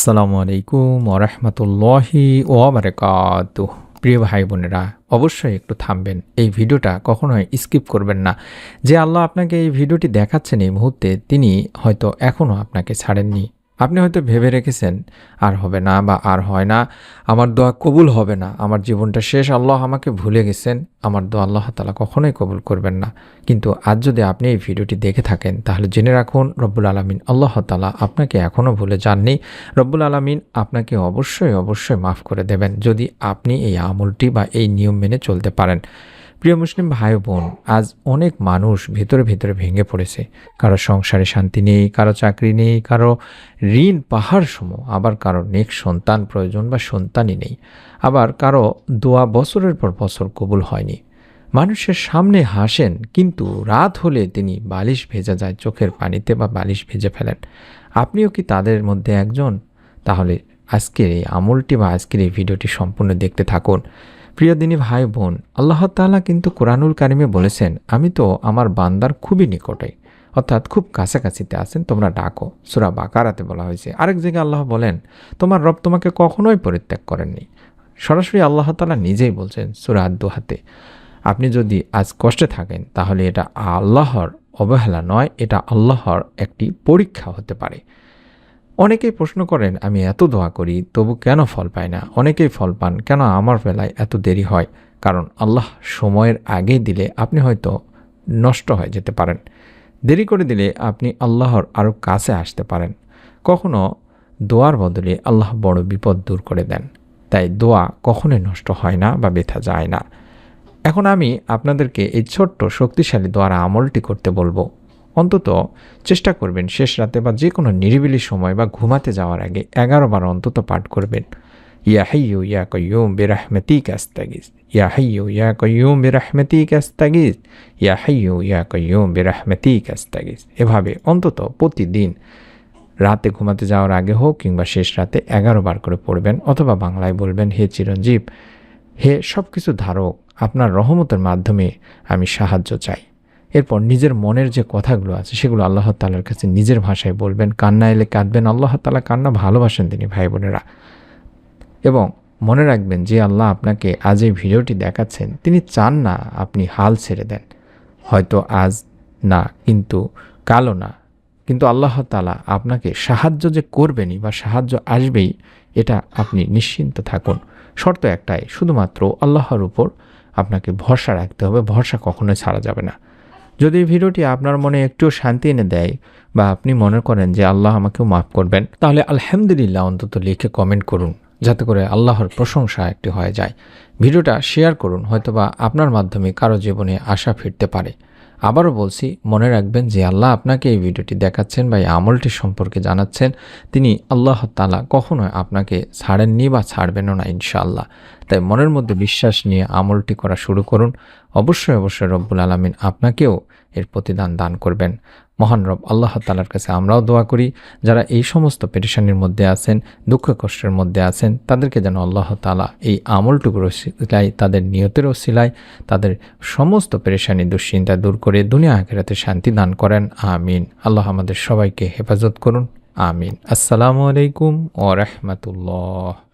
আসসালামু আলাইকুম ওরহমতুল্লাহি ওয়াবারাকাতুহ। প্রিয় ভাই বোনেরা, অবশ্যই একটু থামবেন, এই ভিডিওটা কখনোই স্কিপ করবেন না। যে আল্লাহ আপনাকে এই ভিডিওটি দেখাচ্ছেন এই মুহূর্তে, তিনি হয়তো এখনও আপনাকে ছাড়েননি। আপনি হয়তো ভেবে রেখেছেন আর হবে না বা আর হয় না, আমার দোয়া কবুল হবে না, আমার জীবনটা শেষ, আল্লাহ আমাকে ভুলে গেছেন, আমার দোয়া আল্লাহ তাআলা কখনোই কবুল করবেন না। কিন্তু আজ যদি আপনি এই ভিডিওটি দেখে থাকেন, তাহলে জেনে রাখুন রব্বুল আলামিন আল্লাহ তাআলা আপনাকে এখনও ভুলে যাননি। রব্বুল আলামিন আপনাকে অবশ্যই মাফ করে দেবেন যদি আপনি এই আমলটি বা এই নিয়ম মেনে চলতে পারেন। প্রিয় মুসলিম ভাই বোন, আজ অনেক মানুষ ভিতরে ভেঙে পড়েছে। কারো সংসারে শান্তি নেই, কারো চাকরি নেই, কারো ঋণ পাহাড় সম, আবার কারো নেক সন্তান প্রয়োজন বা সন্তানই নেই, আবার কারো দোয়া বছরের পর বছর কবুল হয়নি। মানুষের সামনে হাসেন, কিন্তু রাত হলে তিনি বালিশ ভেজা যায় চোখের পানিতে বা বালিশ ভেজে ফেলেন। আপনিও কি তাদের মধ্যে একজন? তাহলে আজকের এই আমলটি বা আজকের এই ভিডিওটি সম্পূর্ণ দেখতে থাকুন। প্রিয় দিনী ভাই বোন, আল্লাহ তাআলা কিন্তু কোরআনুল কারিমে বলেছেন, আমি তো আমার বান্দার খুবই নিকটে, অর্থাৎ খুব কাছাকাছিতে আছেন, তোমরা ডাকো। সূরা বাকারাতে বলা হয়েছে। আরেক জায়গায় আল্লাহ বলেন, তোমার রব তোমাকে কখনোই পরিত্যাগ করেননি। সরাসরি আল্লাহ তাআলা নিজেই বলছেন সূরা আদ-দুহাতে। আপনি যদি আজ কষ্টে থাকেন, তাহলে এটা আল্লাহর অবহেলা নয়, এটা আল্লাহর একটি পরীক্ষা হতে পারে। অনেকেই প্রশ্ন করেন, আমি এত দোয়া করি তবু কেন ফল পাই না? অনেকেই ফল পান, কেন আমার বেলায় এত দেরি হয়? কারণ আল্লাহ সময়ের আগে দিলে আপনি হয়তো নষ্ট হয়ে যেতে পারেন। দেরি করে দিলে আপনি আল্লাহর আরও কাছে আসতে পারেন। কখনো দোয়ার বদলে আল্লাহ বড় বিপদ দূর করে দেন। তাই দোয়া কখনোই নষ্ট হয় না বা বৃথা যায় না। এখন আমি আপনাদেরকে এই ছোট্ট শক্তিশালী দোয়ার আমলটি করতে বলবো। অন্তত চেষ্টা করবেন শেষ রাতে বা যে কোনো নিরিবিলি সময় বা ঘুমাতে যাওয়ার আগে 11 বার অন্তত পাঠ করবেন। ইয়া হাইয়্যু ইয়া কাইয়্যুম বিরহমাতিকা আস্তাগীথ, ইয়া হাইয়্যু ইয়া কাইয়্যুম বিরহমাতিকা আস্তাগীথ, ইয়া হাইয়্যু ইয়া কাইয়্যুম বিরহমাতিকা আস্তাগীথ। এভাবে অন্তত প্রতিদিন রাতে ঘুমাতে যাওয়ার আগে হোক কিংবা শেষ রাতে 11 বার করে পড়বেন, অথবা বাংলায় বলবেন, হে চিরঞ্জীব, হে সব কিছু ধারক, আপনার রহমতের মাধ্যমে আমি সাহায্য চাই। এরপর নিজের মনের যে কথাগুলো আছে সেগুলো আল্লাহ তাআলার কাছে নিজের ভাষায় বলবেন। কান্না এলে কাঁদবেন, আল্লাহ তাআলা কান্না ভালোবাসেন তিনি ভাই বোনেরা। এবং মনে রাখবেন, যে আল্লাহ আপনাকে আজ এই ভিডিওটি দেখাচ্ছেন, তিনি চান না আপনি হাল ছেড়ে দেন। হয়তো আজ না, কিন্তু কালও না, কিন্তু আল্লাহ তাআলা আপনাকে সাহায্য যে করবেনই বা সাহায্য আসবেই, এটা আপনি নিশ্চিন্ত থাকুন। শর্ত একটাই, শুধুমাত্র আল্লাহর উপর আপনাকে ভরসা রাখতে হবে, ভরসা কখনোই ছাড়া যাবে না। যদি এই ভিডিওটি আপনার মনে একটুও শান্তি এনে দেয় বা আপনি মনে করেন যে আল্লাহ আমাকেও মাফ করবেন, তাহলে আলহামদুলিল্লাহ অন্তত লিখে কমেন্ট করুন, যাতে করে আল্লাহর প্রশংসা একটি হয়ে যায়। ভিডিওটা শেয়ার করুন, হয়তোবা আপনার মাধ্যমে কারো জীবনে আশা ফিরতে পারে। আবারও বলছি, মনে রাখবেন যে আল্লাহ আপনাকে এই ভিডিওটি দেখাচ্ছেন বা এই আমলটি সম্পর্কে জানাচ্ছেন, তিনি আল্লাহ তাআলা কখনোই আপনাকে ছাড়েননি বা ছাড়বেনও না ইনশাআল্লাহ। তাই মনের মধ্যে বিশ্বাস নিয়ে আমলটি করা শুরু করুন। অবশ্যই রব্বুল আলামিন আপনাকেও এর প্রতিদান দান করবেন। মহান রব আল্লাহ তাআলার কাছে আমরাও দোয়া করি, যারা এই সমস্ত পেরেশানির মধ্যে আছেন, দুঃখ কষ্টের মধ্যে আছেন, তাদেরকে যেন আল্লাহ তাআলা এই আমলটুকুর ওসিলায়, তাদের নিয়তের ওসিলায় তাদের সমস্ত পেরেশানি দুশ্চিন্তা দূর করে দুনিয়া আখিরাতে শান্তি দান করেন। আমিন। আল্লাহ আমাদের সবাইকে হেফাজত করুন। আমিন। আসসালামু আলাইকুম ওয়া রাহমাতুল্লাহ।